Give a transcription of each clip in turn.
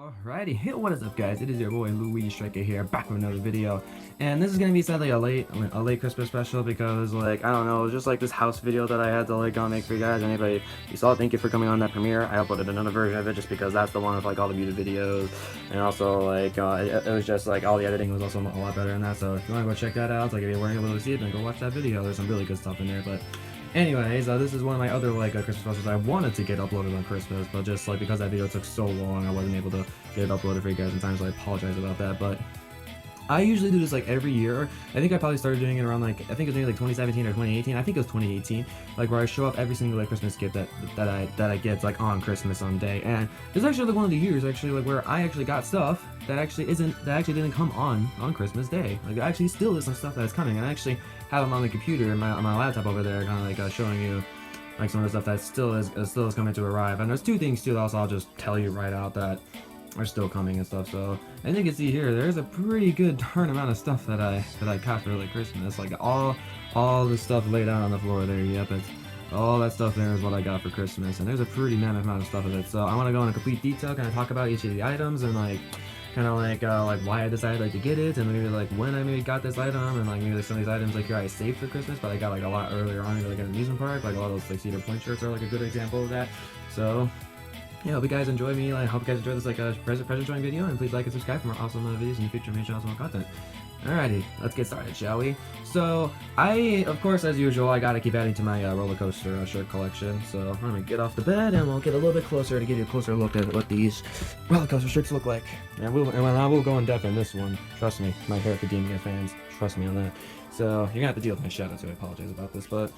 Alrighty, what is up guys, it is your boy TheLuigiStriker here, back with another video, and this is gonna be sadly a late Christmas special because, like, I don't know, it was just like this house video that I had to like make for you guys. Anybody you saw, thank you for coming on that premiere. I uploaded another version of it just because that's the one with like all the muted videos, and also like it was just like all the editing was also a lot better than that. So if you want to go check that out, like if you weren't able to see it, then go watch that video. There's some really good stuff in there. But anyways, this is one of my other Christmas specials I wanted to get uploaded on Christmas, but just like because that video took so long, I wasn't able to get it uploaded for you guys in time, so I apologize about that. But I usually do this like every year. I think I probably started doing it around like, I think it was maybe like 2017 or 2018. I think it was 2018, like where I show up every single like Christmas gift that I get like on Christmas day. And this is actually like one of the years actually like where I actually got stuff that actually didn't come on Christmas Day. Like there actually still is some stuff that is coming, and I actually have them on the computer and on my laptop over there, kind of like showing you like some of the stuff that still is coming to arrive. And there's two things too that also I'll just tell you right out that are still coming and stuff. So as you can see here, there's a pretty good darn amount of stuff that I got for like Christmas. Like all the stuff laid out on the floor there. Yep, it's all that stuff there is what I got for Christmas, and there's a pretty mammoth amount of stuff of it. So I want to go into complete detail, kind of talk about each of the items and like like why I decided like to get it, and maybe like when I maybe got this item, and like maybe like some of these items like here I saved for Christmas, but I got like a lot earlier on, like an amusement park. Like a lot of those like Cedar Point shirts are like a good example of that. So yeah, hope you guys enjoy me. I hope you guys enjoy this like present showing video, and please like and subscribe for more awesome videos in the future. Make sure awesome content. Alrighty, let's get started, shall we? So, of course, as usual, I gotta keep adding to my roller coaster shirt collection. So, I'm gonna get off the bed and we'll get a little bit closer to give you a closer look at what these roller coaster shirts look like. And I will go in depth in this one. Trust me, my Hero Academia fans, trust me on that. So, you're gonna have to deal with my shadow, so I apologize about this, but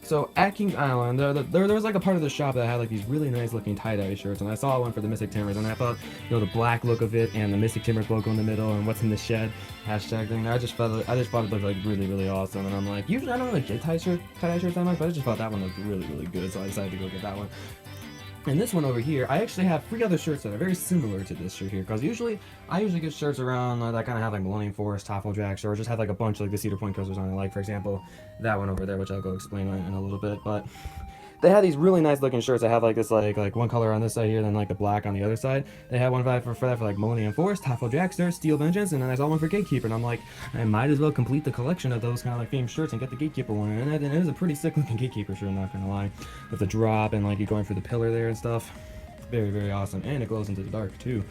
so at Kings Island, there was like a part of the shop that had like these really nice looking tie-dye shirts, and I saw one for the Mystic Timbers, and I thought, you know, the black look of it and the Mystic Timbers logo in the middle and what's in the shed hashtag thing. I just thought it looked like really awesome, and I'm like, usually I don't really get tie-dye shirts that much, but I just thought that one looked really good, so I decided to go get that one. And this one over here, I actually have 3 other shirts that are very similar to this shirt here, because I usually get shirts around that kind of have like Millennium Forest, Tafeljack, or just have like a bunch of like the Cedar Point coasters on it, like for example, that one over there, which I'll go explain in a little bit. But they have these really nice looking shirts that have like this like one color on this side here, then like the black on the other side. They have one for like Millennium Forest, Tafeljack, Steel Vengeance, and then I saw one for Gatekeeper, and I'm like, I might as well complete the collection of those kind of like themed shirts and get the Gatekeeper one. And it is a pretty sick looking Gatekeeper shirt, I'm not gonna lie, with the drop and like you going for the pillar there and stuff. Very awesome, and it glows into the dark too.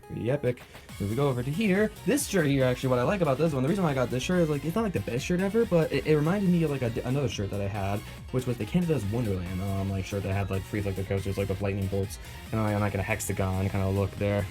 Pretty epic. So we go over to here. This shirt here, actually, what I like about this one, the reason why I got this shirt is like it's not like the best shirt ever, but it reminded me of like another shirt that I had, which was the Canada's Wonderland like shirt that had like 3 like the coasters like with lightning bolts and like a hexagon kind of look there.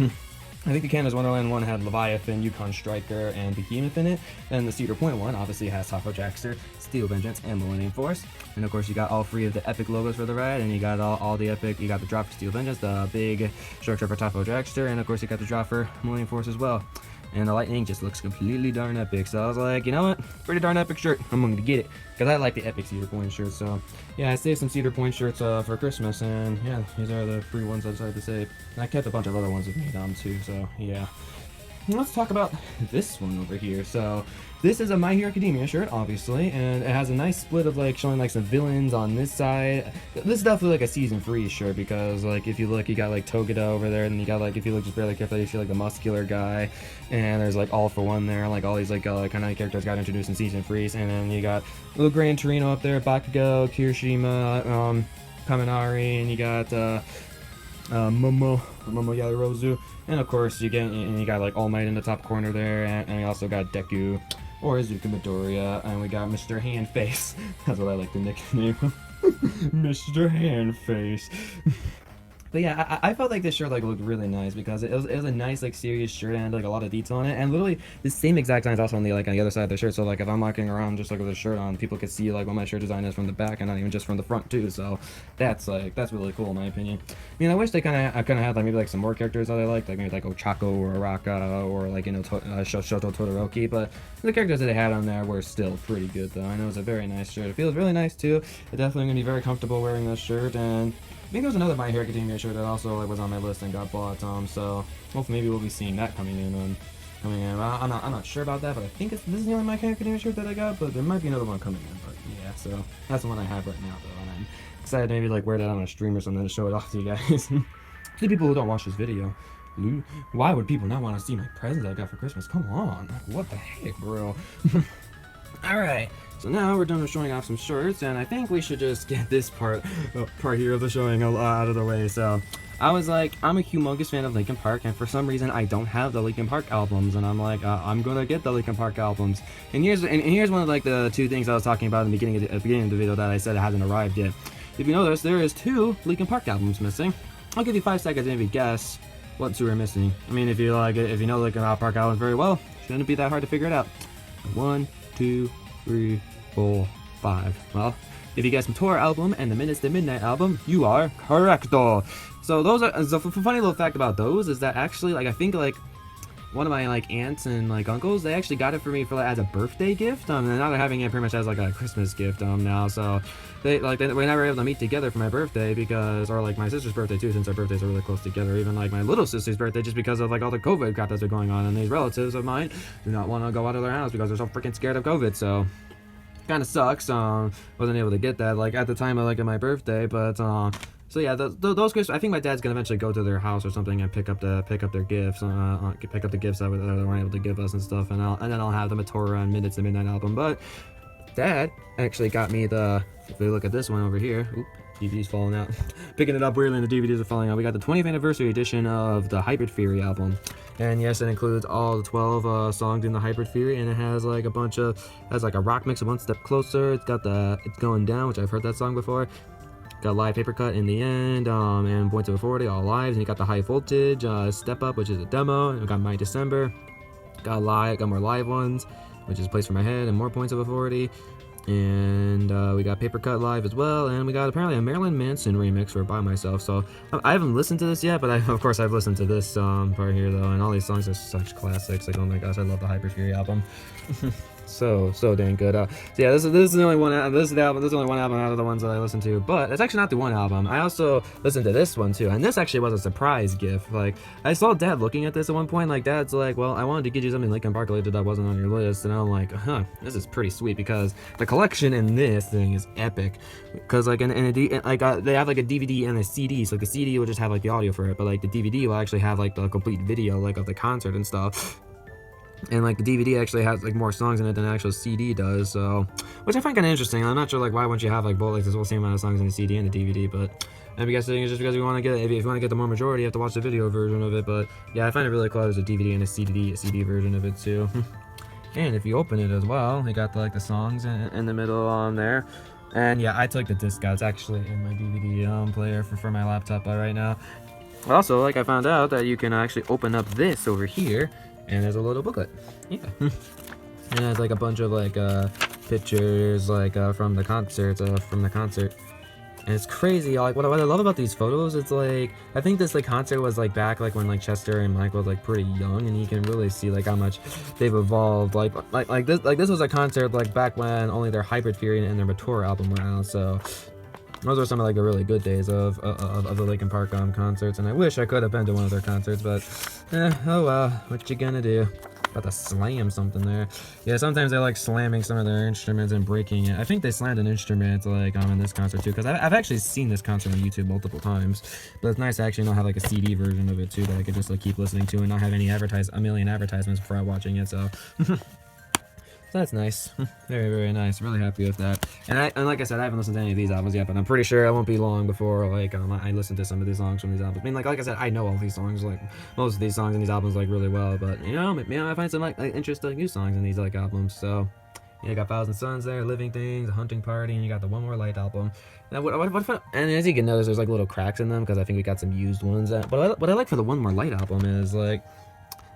I think the Canada's Wonderland one had Leviathan, Yukon Striker, and Behemoth in it. And the Cedar Point one obviously has Tafeljack, Steel Vengeance, and Millennium Force. And of course you got all 3 of the epic logos for the ride, and you got all the epic, you got the drop for Steel Vengeance, the big structure for Tafeljack, and of course you got the drop for Millennium Force as well. And the lightning just looks completely darn epic, so I was like, you know what, pretty darn epic shirt, I'm going to get it, because I like the epic Cedar Point shirts. So yeah, I saved some Cedar Point shirts for Christmas, and yeah, these are the 3 ones I decided to save. And I kept a bunch of other ones with me too, so yeah. Let's talk about this one over here. So this is a My Hero Academia shirt, obviously, and it has a nice split of like showing like some villains on this side. This is definitely like a season 3 shirt, because like if you look, you got like Togeda over there, and you got like, if you look just barely carefully, you see like the muscular guy, and there's like All For One there, like all these like kind of characters got introduced in season 3s, and then you got little Gran Torino up there, Bakugo, Kirishima, Kaminari, and you got Momo Yarurozu, and of course you got like All Might in the top corner there, and we also got Deku or Izuku Midoriya, and we got Mr. Handface. That's what I like to nickname him. Mr. Handface. But yeah, I felt like this shirt like looked really nice, because it was a nice like serious shirt and like a lot of detail on it, and literally the same exact sign is also on the other side of the shirt. So like if I'm walking around just like with a shirt on, people could see like what my shirt design is from the back, and not even just from the front too. So that's really cool in my opinion. I mean, I wish they kind of had like maybe like some more characters that I liked, like maybe like Ochako or Araka or like, you know, Shoto Todoroki, but the characters that they had on there were still pretty good though. I know it's a very nice shirt. It feels really nice too. It's definitely gonna be very comfortable wearing this shirt. And I think there was another My Hero Academia shirt that also was on my list and got bought, so hopefully maybe we'll be seeing that coming in. I'm not sure about that, but I think this is the only My Hero Academia shirt that I got, but there might be another one coming in. But yeah, so that's the one I have right now though, and I'm excited to maybe like wear that on a stream or something to show it off to you guys. To the people who don't watch this video, Why would people not want to see my presents I got for Christmas? Come on. What the heck, bro? Alright, so now we're done with showing off some shirts, and I think we should just get this part here of the showing out of the way. So, I was like, I'm a humongous fan of Linkin Park, and for some reason I don't have the Linkin Park albums, and I'm like, I'm gonna get the Linkin Park albums. And here's one of like the two things I was talking about in the beginning of the video that I said it hasn't arrived yet. If you notice, there is 2 Linkin Park albums missing. I'll give you 5 seconds to maybe guess what 2 are missing. I mean, if you know Linkin Park albums very well, shouldn't be that hard to figure it out. 1, 2, 3, 4, 5. Well, if you guess Meteora album and the Minutes to Midnight album, you are correcto. So those are, so funny little fact about those is that actually, like, I think, like, one of my, like, aunts and, like, uncles, they actually got it for me for, like, as a birthday gift, and now they're having it pretty much as, like, a Christmas gift, now, so we're never able to meet together for my birthday because, or, like, my sister's birthday, too, since our birthdays are really close together, even, like, my little sister's birthday, just because of, like, all the COVID crap that's been going on, and these relatives of mine do not want to go out of their house because they're so freaking scared of COVID, so kind of sucks. Wasn't able to get that, like, at the time of, like, my birthday, but, so yeah, those gifts, I think my dad's gonna eventually go to their house or something and pick up their gifts, pick up the gifts that they weren't able to give us and stuff, and then I'll have the Meteora and Minutes to Midnight album. But Dad actually got me the, if we look at this one over here, oop, DVD's falling out, picking it up weirdly and the DVDs are falling out. We got the 20th anniversary edition of the Hybrid Theory album, and yes, it includes all the 12 songs in the Hybrid Theory, and it has like a bunch of, has like a rock mix of One Step Closer. It's got the It's Going Down, which I've heard that song before. Got live paper cut in the end, and Points of Authority, all lives, and you got the High Voltage, Step Up, which is a demo, and we got My December, got more live ones, which is Place for My Head, and more Points of Authority, and we got paper cut live as well, and we got apparently a Marilyn Manson remix for By Myself. So I haven't listened to this yet, but of course I've listened to this part here though, and all these songs are such classics. Like, oh my gosh, I love the Hyper Fury album. so dang good. So yeah, this is the only one. This is the only one album out of the ones that I listened to. But it's actually not the one album. I also listened to this one too, and this actually was a surprise gift. Like, I saw Dad looking at this at one point. Like, Dad's like, "Well, I wanted to get you something Linkin Park related that wasn't on your list," and I'm like, "Huh, this is pretty sweet because the collection in this thing is epic." Because like they have like a DVD and a CD. So like the CD will just have like the audio for it, but like the DVD will actually have like the complete video like of the concert and stuff. And like the DVD actually has like more songs in it than the actual CD does, so which I find kind of interesting. I'm not sure like why wouldn't you have like both, like the same amount of songs in the CD and the DVD, but maybe guess it's just because you want to get, if you want to get the more majority, you have to watch the video version of it. But yeah, I find it really cool. There's a DVD and a CD version of it too. And if you open it as well, you got the songs in the middle on there. And yeah, I took the disc out. It's actually in my DVD player for my laptop right now. Also, like, I found out that you can actually open up this over here, and there's a little booklet. Yeah. And it has like a bunch of like pictures like from the concert. And it's crazy. Like what I love about these photos, it's like I think this like concert was like back like when like Chester and Mike was like pretty young, and you can really see like how much they've evolved. Like this was a concert like back when only their Hybrid Fury and their Meteora album were out. So those are some of like the really good days of the Linkin Park concerts, and I wish I could have been to one of their concerts, but oh well, what you gonna do? About to slam something there. Yeah, sometimes they like slamming some of their instruments and breaking it. I think they slammed an instrument like in this concert too, because I've actually seen this concert on YouTube multiple times. But it's nice to actually not have like a CD version of it too that I could just like keep listening to and not have any a million advertisements before watching it. So. So that's nice. Very, very nice. Really happy with that. And like I said, I haven't listened to any of these albums yet, but I'm pretty sure it won't be long before like I listen to some of these songs from these albums. I mean, like I said, I know all these songs, like most of these songs in these albums like really well, but you know, maybe I find some like interesting new songs in these like albums. So yeah, you got Thousand Suns there, Living Things, A Hunting Party, and you got the One More Light album. Now, and as you can notice, there's like little cracks in them because I think we got some used ones. But what I like for the One More Light album is like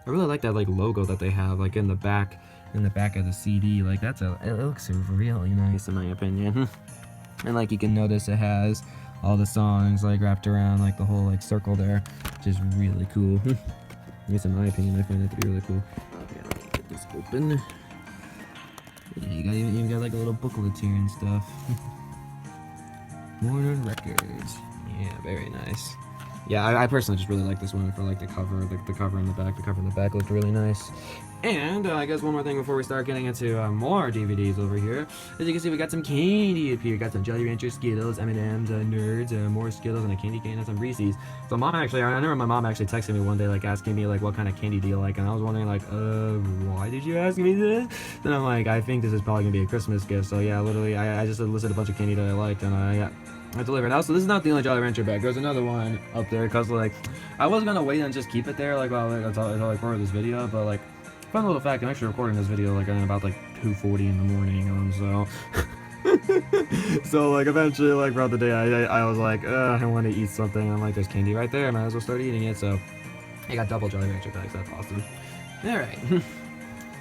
I really like that like logo that they have like in the back. In the back of the CD, like it looks really nice in my opinion. And like you can notice it has all the songs like wrapped around like the whole like circle there, which is really cool. At least in my opinion, I find it to be really cool. Okay, let me get this open. Yeah, you got like a little booklet here and stuff. Warner Records. Yeah, very nice. yeah, I personally just really like this one for like the cover, the cover in the back. The cover in the back looked really nice. And I guess one more thing before we start getting into more DVDs over here. As you can see, we got some candy up here. Got some Jolly Rancher, Skittles, M&M's, Nerds, more Skittles, and a candy cane and some Reese's. So mom actually, I remember my mom actually texted me one day, like asking me like what kind of candy do you like, and I was wondering like, why did you ask me this? Then I'm like, I think this is probably gonna be a Christmas gift. So yeah, literally, I just listed a bunch of candy that I liked, and I delivered. Also, this is not the only Jolly Rancher bag. There's another one up there, cause like I was gonna wait and just keep it there, like until I record this video, but like. Fun little fact, I'm actually recording this video like at about like 2:40 in the morning, so like eventually like throughout the day I was like, I want to eat something. I'm like, there's candy right there, I might as well start eating it. So I got double Jolly Rancher bags. That's awesome. All right.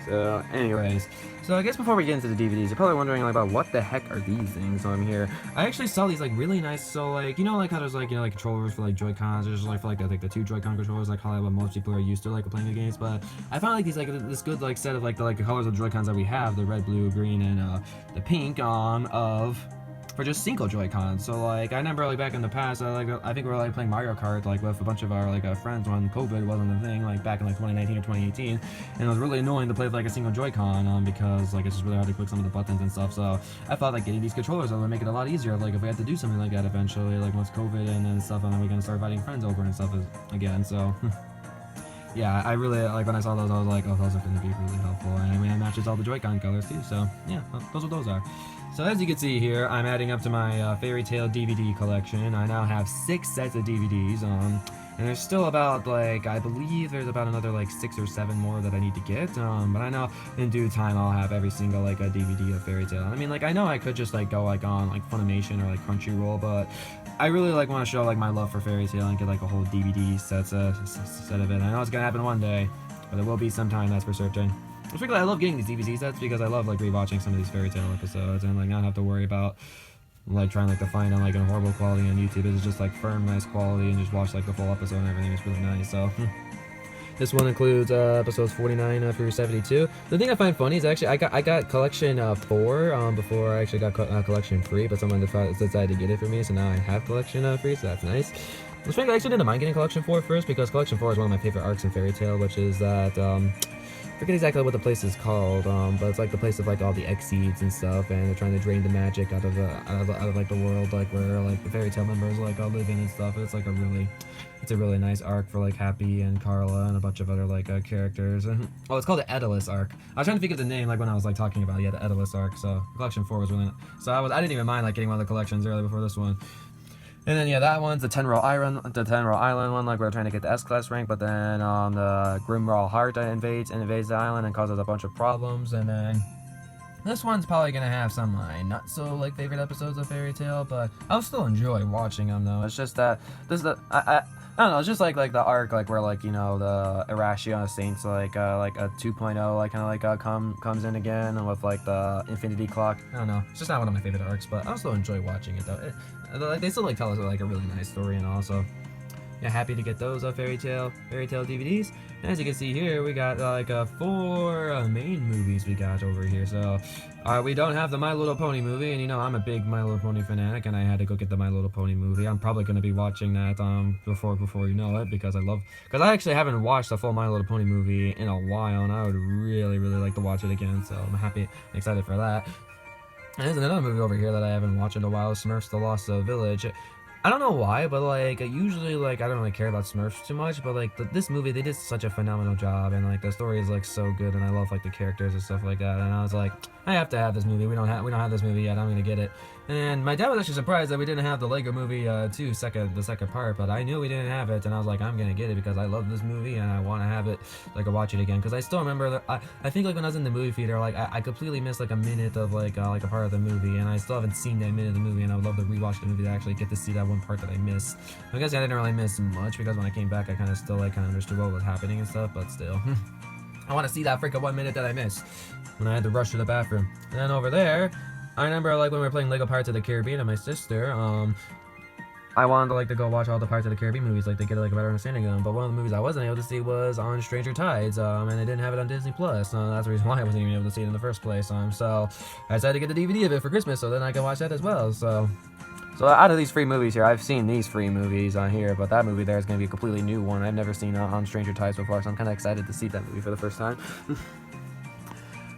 So, anyways, so I guess before we get into the DVDs, you're probably wondering like about what the heck are these things on here. I actually saw these like really nice. So like, you know, like how there's like, you know, like controllers for like Joy-Cons, there's like for like the 2 Joy-Con controllers, like how what most people are used to like playing the games. But I found like these like this good like set of like the colors of Joy-Cons that we have, the red, blue, green, and the pink for just single Joy-Cons. So like I remember like back in the past, I think we were like playing Mario Kart like with a bunch of our like friends when COVID wasn't a thing, like back in like 2019 or 2018, and it was really annoying to play with like a single Joy-Con because like it's just really hard to click some of the buttons and stuff. So I thought like getting these controllers would make it a lot easier. Like if we had to do something like that eventually, like once COVID and stuff, and then we're gonna start inviting friends over and stuff again. So. Yeah, I really, like, when I saw those, I was like, oh, those are going to be really helpful, and I mean, it matches all the Joy-Con colors, too, so, yeah, those what those are. So, as you can see here, I'm adding up to my Fairytail DVD collection. I now have 6 sets of DVDs, and there's still about, like, I believe there's about another, like, 6 or 7 more that I need to get, but I know in due time I'll have every single, like, a DVD of Fairytail. I mean, like, I know I could just, like, go, like, on, like, Funimation or, like, Crunchyroll, but I really like want to show like my love for Fairytail and get like a whole DVD set of it. I know it's gonna happen one day, but it will be sometime, that's for certain. Particularly, I love getting these DVD sets because I love like rewatching some of these Fairytail episodes and like not have to worry about like trying like to find on like a horrible quality on YouTube. It's just like firm, nice quality, and just watch like the full episode and everything. It's really nice. So. This one includes episodes 49 through 72. The thing I find funny is actually I got collection 4 before I actually got collection 3, but someone decided to get it for me, so now I have collection 3, so that's nice. I actually didn't mind getting collection 4 first because collection 4 is one of my favorite arcs in Fairytail, which is that I forget exactly what the place is called, but it's like the place of like all the X-seeds and stuff, and they're trying to drain the magic out of like the world, like where like the Fairytail members like all live in and stuff. It's like it's a really nice arc for like Happy and Carla and a bunch of other like characters. Oh, it's called the Edalus arc. I was trying to think of the name like when I was like talking about the Edalus arc. So collection 4 was really nice. So I didn't even mind like getting one of the collections early before this one. And then yeah, that one's the Tenro Island one, like we're trying to get the S-class rank, but then the Grimral Heart invades the island and causes a bunch of problems. And then this one's probably gonna have some of my not so like favorite episodes of Fairytail, but I'll still enjoy watching them though. It's just that I don't know, it's just like the arc like where like, you know, the Irrational Saints like a 2.0 like kind of like comes in again, and with like the Infinity Clock. I don't know, it's just not one of my favorite arcs, but I'll still enjoy watching it though. Like they still like tell us like a really nice story and all, so yeah, happy to get those Fairytail DVDs. And as you can see here, we got like 4 main movies we got over here. So we don't have the My Little Pony movie, and you know I'm a big My Little Pony fanatic, and I had to go get the My Little Pony movie. I'm probably going to be watching that before you know it, because I actually haven't watched the full My Little Pony movie in a while, and I would really like to watch it again. So I'm happy and excited for that. And there's another movie over here that I haven't watched in a while, Smurfs: The Lost Village. I don't know why, but like usually like I don't really care about Smurfs too much, but like this movie they did such a phenomenal job, and like the story is like so good, and I love like the characters and stuff like that, and I was like, I have to have this movie. We don't have this movie yet. I'm gonna get it. And my dad was actually surprised that we didn't have the Lego Movie 2 the second part, but I knew we didn't have it, and I was like, I'm gonna get it because I love this movie and I want to have it, like, watch it again, because I still remember that I think like when I was in the movie theater, like I completely missed like a minute of like a part of the movie, and I still haven't seen that minute of the movie, and I would love to rewatch the movie to actually get to see that one part that I missed. I guess I didn't really miss much because when I came back, I kind of understood what was happening and stuff, but still. I want to see that freaking 1 minute that I missed when I had to rush to the bathroom. And then over there, I remember like when we were playing Lego Pirates of the Caribbean and my sister, I wanted to like to go watch all the Pirates of the Caribbean movies, like to get like a better understanding of them. But one of the movies I wasn't able to see was on Stranger Tides, and they didn't have it on Disney Plus. That's the reason why I wasn't even able to see it in the first place. So I decided to get the DVD of it for Christmas, so then I can watch that as well. So So out of these free movies here, I've seen these free movies on here, but that movie there is going to be a completely new one. I've never seen on Stranger Tides before, so I'm kind of excited to see that movie for the first time.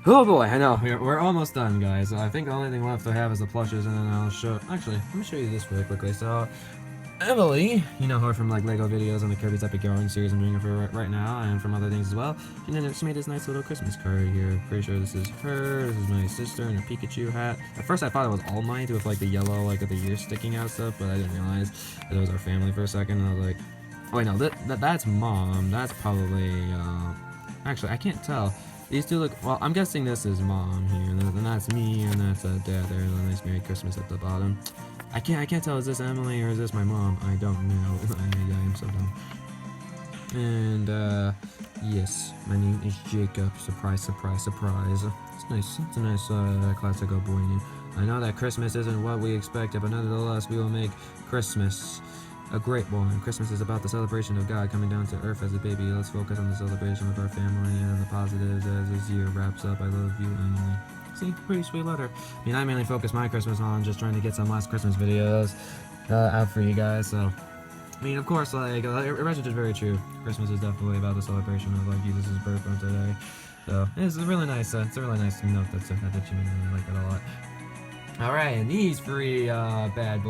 Oh boy, I know, we're almost done, guys. I think the only thing left I have is the plushes, and then I'll show... Actually, let me show you this really quickly. So, Emily, you know her from like Lego videos and the Kirby's Epic Yarn series I'm doing it for right now, and from other things as well. And then she made this nice little Christmas card here. Pretty sure this is her, this is my sister in her Pikachu hat. At first I thought it was All Might with like the yellow, like the ears sticking out stuff, but I didn't realize that it was our family for a second, and I was like, oh wait, no, that's Mom. That's probably, actually, I can't tell. These two look, well, I'm guessing this is Mom here, and that's me, and that's Dad there, and a nice Merry Christmas at the bottom. I can't tell, is this Emily or is this my mom? I don't know. I am so dumb. And, yes, my name is Jacob. Surprise, surprise, surprise. It's nice. It's a nice, classic boy name. I know that Christmas isn't what we expected, but nonetheless, we will make Christmas a great one. Christmas is about the celebration of God coming down to earth as a baby. Let's focus on the celebration with our family and the positives as this year wraps up. I love you, Emily. See, pretty sweet letter. I mean, I mainly focus my Christmas on just trying to get some last Christmas videos out for you guys, so... I mean, of course, like, the message is very true. Christmas is definitely about the celebration of, like, Jesus' birth on today. So, it's a really nice, note that you really like it a lot. Alright, and these three, bad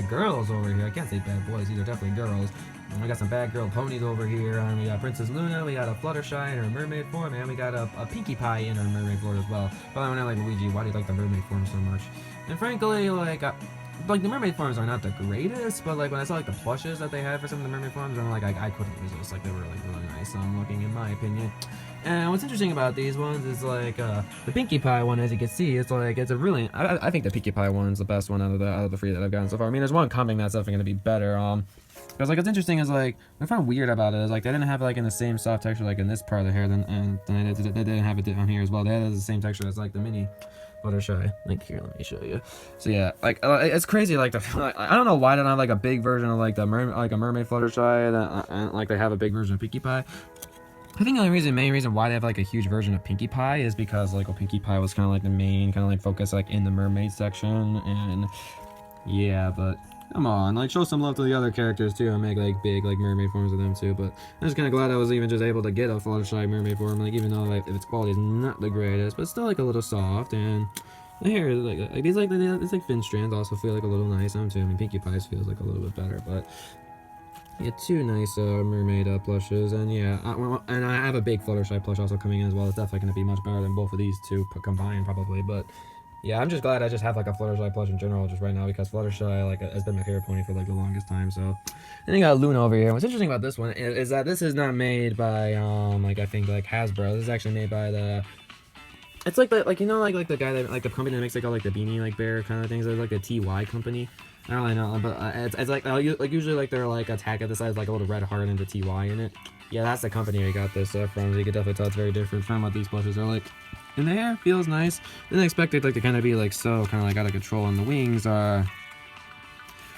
girls over here. I can't say bad boys, these are definitely girls. And we got some bad girl ponies over here, and we got Princess Luna, we got a Fluttershy in her mermaid form, and we got a Pinkie Pie in her mermaid form as well. Probably when I like Luigi, why do you like the mermaid form so much? And frankly, like the mermaid forms are not the greatest, but like when I saw like the plushes that they had for some of the mermaid forms, I'm like, I couldn't resist. Like they were like really nice looking in my opinion. And what's interesting about these ones is like the Pinkie Pie one, as you can see, it's like it's a really I think the Pinkie Pie one is the best one out of the three that I've gotten so far. I mean, there's one coming that's definitely gonna be better. Because like what's interesting is like what I found weird about it is like they didn't have it like in the same soft texture like in this part of the hair, and they didn't have it on here as well. They had the same texture as like the mini Fluttershy. Like here, let me show you. So yeah, like it's crazy. Like I don't know why they don't have like a big version of like the mermaid Fluttershy, and like they have a big version of Pinkie Pie. I think the main reason why they have like a huge version of Pinkie Pie is because like Pinkie Pie was kind of like the main kind of like focus like in the mermaid section, and yeah, but come on, like show some love to the other characters too and make like big like mermaid forms of them too. But I'm just kind of glad I was even just able to get a Fluttershy mermaid form, like even though like its quality is not the greatest, but still like a little soft, and the hair is like these like it's like fin strands also feel like a little nice on too. I mean Pinkie Pie's feels like a little bit better, but yeah, two nice mermaid plushes, and yeah, and I have a big Fluttershy plush also coming in as well. It's definitely going to be much better than both of these two combined probably, but yeah, I'm just glad I just have like a Fluttershy plush in general just right now, because Fluttershy like has been my favorite pony for like the longest time. So then you got Luna over here. What's interesting about this one is that this is not made by like I think like Hasbro. This is actually made by the it's like the you know like the guy that like the company that makes like all like the beanie like bear kind of things. It's like the TY company. I don't really know, but it's like usually like they're like a tag at the side like a little red heart and the TY in it. Yeah, that's the company I got this from. So you can definitely tell it's very different from what these plushes are like. And the hair feels nice. Didn't expect it like to kind of be like so kind of like out of control, and the wings are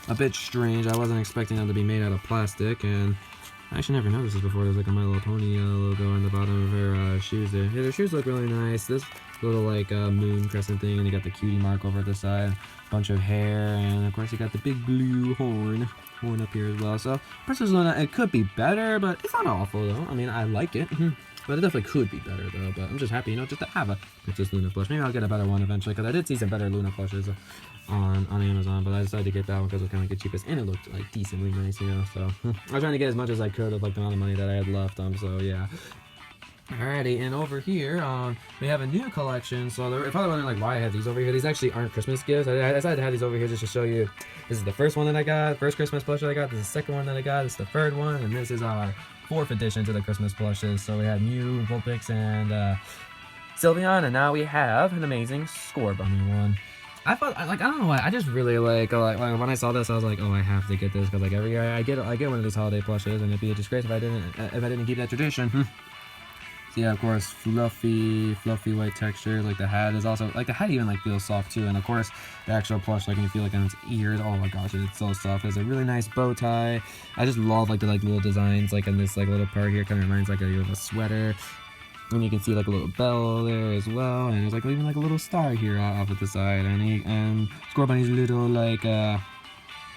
a bit strange. I wasn't expecting them to be made out of plastic, and I actually never noticed this before. There's like a My Little Pony logo on the bottom of her shoes there. Yeah, their shoes look really nice. This little like moon crescent thing, and you got the cutie mark over at the side, bunch of hair, and of course you got the big blue horn up here as well. So Princess Luna, it could be better, but it's not awful though. I mean, I like it, but it definitely could be better though. But I'm just happy, you know, just to have a Princess Luna plush. Maybe I'll get a better one eventually, because I did see some better Luna plushes on Amazon, but I decided to get that one because it was kind of like the cheapest, and it looked like decently nice, you know. So I was trying to get as much as I could of like the amount of money that I had left. So yeah. Alrighty, and over here, we have a new collection. So you're probably wondering like why I have these over here. These actually aren't Christmas gifts. I decided to have these over here just to show you. This is the first one that I got, first Christmas plush that I got. This is the second one that I got. This is the third one, and this is our fourth edition to the Christmas plushes. So we had Mew, Vulpix, and Sylveon, and now we have an amazing Scorbunny one. I thought, like, I don't know why, I just really like when I saw this, I was like, oh, I have to get this, because like every year I get one of these holiday plushes, and it'd be a disgrace if I didn't keep that tradition. So yeah, of course, fluffy white texture. Like the hat is also like the hat even like feels soft too, and of course the actual plush, like when you feel like on its ears, oh my gosh, it's so soft. It's a really nice bow tie. I just love like the little designs like in this like little part here. Kind of reminds like a sweater. And you can see like a little bell there as well, and there's like even like a little star here off at the side, and Scorbunny's little like I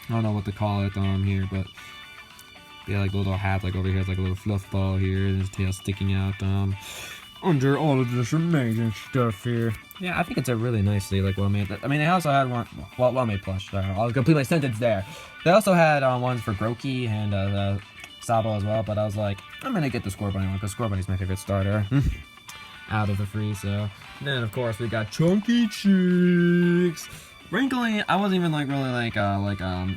don't know what to call it here, but yeah, like the little hat like over here, it's like a little fluff ball here, and his tail sticking out under all of this amazing stuff here. Yeah, I think it's a really nicely like well made. I mean, they also had one well made plush. I'll complete my sentence there. They also had ones for Groki and Sabo as well, but I was like, I'm gonna get the Scorbunny one because Scorbunny's my favorite starter out of the three. So then of course we got Chunky Cheeks. Frankly, I wasn't even like really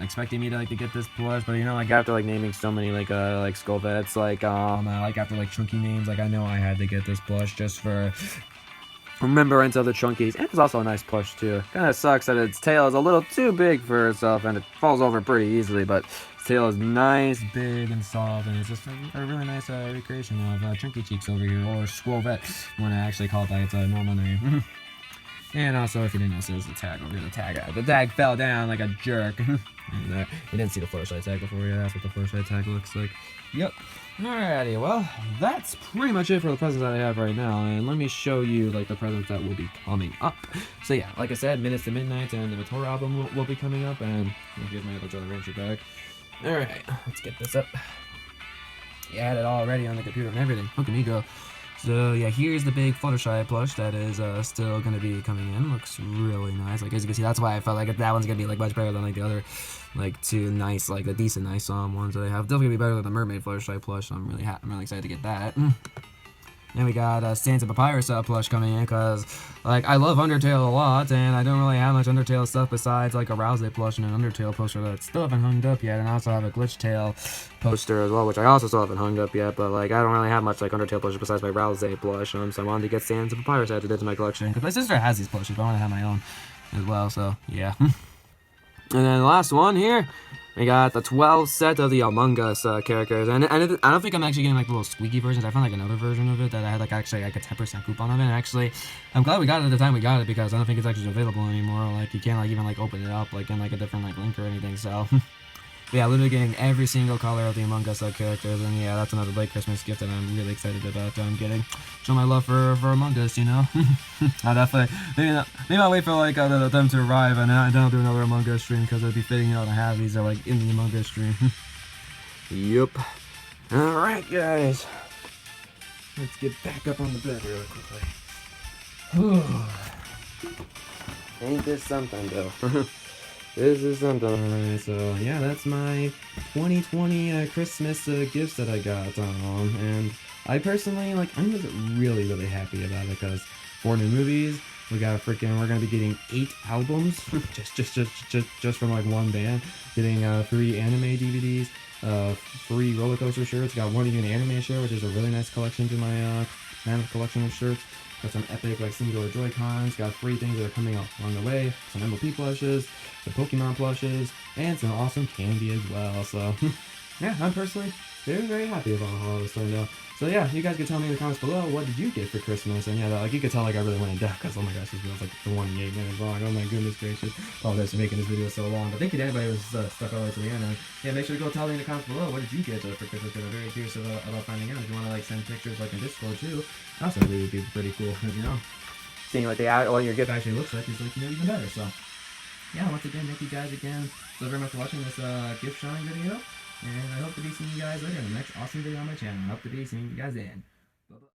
expecting me to like to get this plush, but you know, like after like naming so many like Skwovet, like after like chunky names, like I know I had to get this plush just for remembrance of the Chunkies, and it's also a nice plush too. Kind of sucks that its tail is a little too big for itself and it falls over pretty easily, but its tail is nice, big, and soft, and it's just a really nice recreation of Chunky Cheeks over here, or Skwovet, when I actually call it by its normal name. And also, if you didn't notice, there's the tag over here. The tag fell down like a jerk. And, you didn't see the Fluttershy tag before, yeah, that's what the Fluttershy tag looks like. Yep. Alrighty, well, that's pretty much it for the presents that I have right now, and let me show you, like, the presents that will be coming up. So yeah, like I said, Minutes to Midnight and the Meteora album will be coming up, and here's my other Jolly Rancher bag. Alright, let's get this up. You had it all ready on the computer and everything. Look at me go. So yeah, here's the big Fluttershy plush that is still gonna be coming in. Looks really nice. Like as you can see, that's why I felt like that one's gonna be like much better than like the other, like two nice, like the decent nice ones that I have. Definitely gonna be better than the Mermaid Fluttershy plush. So I'm really excited to get that. Then we got Sands of Papyrus plush coming in because, like, I love Undertale a lot, and I don't really have much Undertale stuff besides, like, a Rousey plush and an Undertale poster that still haven't hung up yet, and I also have a Glitch Tail poster as well, which I also still haven't hung up yet, but, like, I don't really have much, like, Undertale plushes besides my Rousey plush, so I wanted to get Sands of Papyrus added into my collection, because my sister has these plushes, but I want to have my own as well, so, yeah. And then the last one here, we got the 12 set of the Among Us characters, and I don't think I'm actually getting like the little squeaky versions. I found like another version of it that I had like actually like a 10% coupon of it, and actually I'm glad we got it at the time we got it because I don't think it's actually available anymore. Like you can't like even like open it up like in like a different like link or anything, so yeah, literally getting every single color of the Among Us characters, and yeah, that's another late Christmas gift that I'm really excited about getting. Show my love for Among Us, you know? I'll definitely, maybe I'll wait for like them to arrive, and then I'll do another Among Us stream, because it would be fitting, you know, to have these like in the Among Us stream. Yup. Alright, guys. Let's get back up on the bed really quickly. Ain't this something, though? This is something. Alright, so yeah, that's my 2020 Christmas gifts that I got. And I personally, like, I'm just really happy about it because 4 new movies. We're gonna be getting 8 albums just from like one band. Getting 3 anime DVDs, 3 roller coaster shirts. Got 1 even anime shirt, which is a really nice collection to my collection of shirts. Got some epic like singular Joy-Cons, got 3 things that are coming up along the way, some MLP plushes, some Pokemon plushes, and some awesome candy as well. So yeah, I'm personally very happy about how this turned out. So yeah, you guys can tell me in the comments below, what did you get for Christmas? And yeah, like you could tell like I really went in depth because oh my gosh, this video's like 28 minutes long. Oh my goodness gracious. Apologize for making this video so long, but thank you to anybody who was stuck all the way to the end. And yeah, make sure to go tell me in the comments below, what did you get for Christmas? I'm very curious about finding out. If you want to like send pictures like in Discord too, also it would be pretty cool, you know. Seeing what your gift actually looks like is like, you know, even better. So yeah, once again, thank you guys again so very much for watching this gift showing video. And I hope to be seeing you guys later in the next awesome video on my channel. I hope to be seeing you guys then. Bye-bye.